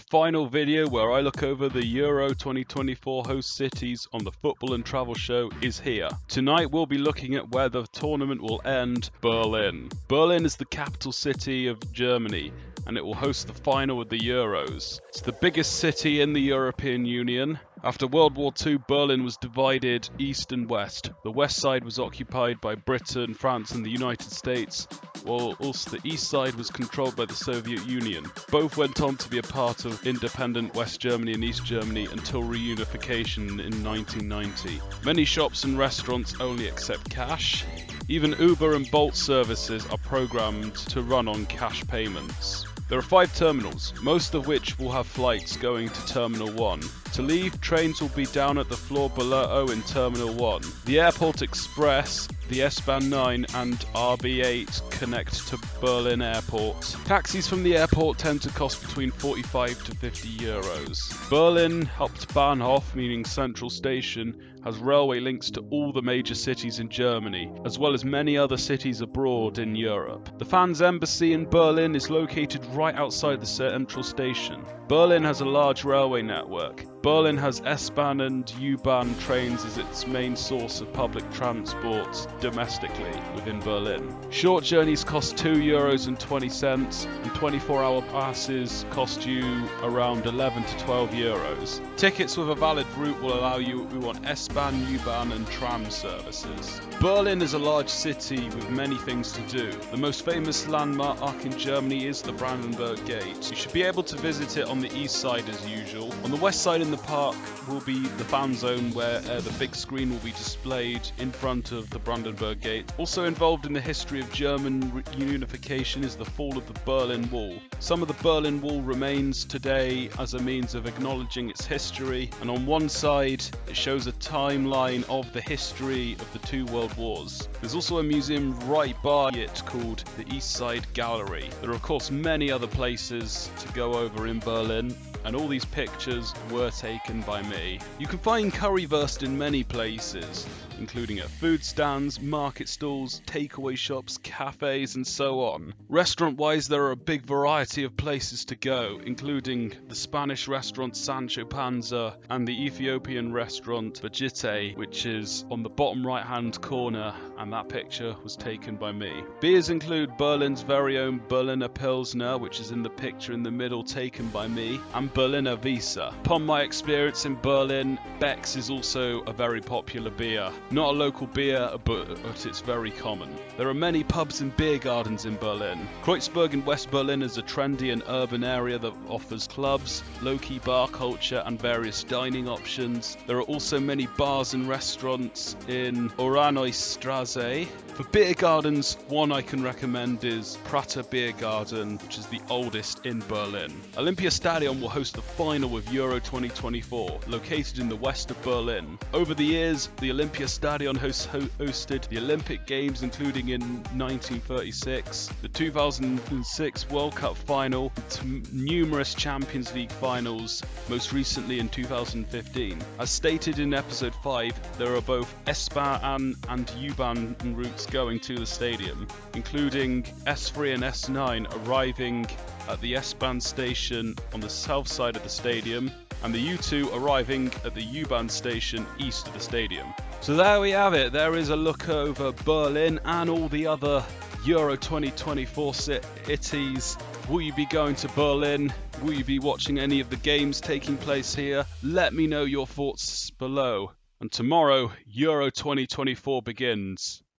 final video where I look over the Euro 2024 host cities on the Football and Travel Show is here. Tonight we'll be looking at where the tournament will end, Berlin. Berlin is the capital city of Germany, and it will host the final of the Euros. It's the biggest city in the European Union. After World War II, Berlin was divided east and west. The west side was occupied by Britain, France and the United States, while also the east side was controlled by the Soviet Union. Both went on to be a part of independent West Germany and East Germany until reunification in 1990. Many shops and restaurants only accept cash. Even Uber and Bolt services are programmed to run on cash payments. There are 5 terminals, most of which will have flights going to Terminal 1. To leave, trains will be down at the floor below in Terminal 1. The Airport Express, the S-Bahn 9 and RB8 connect to Berlin Airport. Taxis from the airport tend to cost between 45 to 50 euros. Berlin Hauptbahnhof, meaning central station, has railway links to all the major cities in Germany, as well as many other cities abroad in Europe. The fans' embassy in Berlin is located right outside the central station. Berlin has a large railway network. Berlin has S-Bahn and U-Bahn trains as its main source of public transport domestically within Berlin. Short journeys cost €2.20 and 24-hour passes cost you around 11 to 12 euros. Tickets with a valid route will allow you on S-Bahn, U-Bahn and tram services. Berlin is a large city with many things to do. The most famous landmark in Germany is the Brandenburg Gate. You should be able to visit it on the east side as usual. On the west side in the park will be the fan zone where the big screen will be displayed in front of the Brandenburg Gate. Also involved in the history of German unification is the fall of the Berlin Wall. Some of the Berlin Wall remains today as a means of acknowledging its history, and on one side it shows a timeline of the history of the 2 world wars. There's also a museum right by it called the East Side Gallery. There are of course many other places to go over in Berlin, and all these pictures were taken by me. You can find currywurst in many places, including at food stands, market stalls, takeaway shops, cafes and so on. Restaurant-wise, there are a big variety of places to go, including the Spanish restaurant Sancho Panza and the Ethiopian restaurant Vegete, which is on the bottom right-hand corner, and that picture was taken by me. Beers include Berlin's very own Berliner Pilsner, which is in the picture in the middle, taken by me, and Berliner Weisse. Upon my experience in Berlin, Beck's is also a very popular beer. Not a local beer, but it's very common. There are many pubs and beer gardens in Berlin. Kreuzberg in West Berlin is a trendy and urban area that offers clubs, low-key bar culture and various dining options. There are also many bars and restaurants in Oranienstraße. For beer gardens, one I can recommend is Prater Beer Garden, which is the oldest in Berlin. Olympiastadion will host the final of Euro 2024, located in the west of Berlin. Over the years, the Olympiastadion hosted the Olympic Games, including in 1936, the 2006 World Cup final, numerous Champions League finals, most recently in 2015. As stated in episode 5, there are both S-Bahn and U-Bahn routes going to the stadium, including S3 and S9 arriving at the S-Bahn station on the south side of the stadium, and the U2 arriving at the U-Bahn station east of the stadium. So there we have it. There is a look over Berlin and all the other Euro 2024 cities. Will you be going to Berlin? Will you be watching any of the games taking place here? Let me know your thoughts below. And tomorrow, Euro 2024 begins.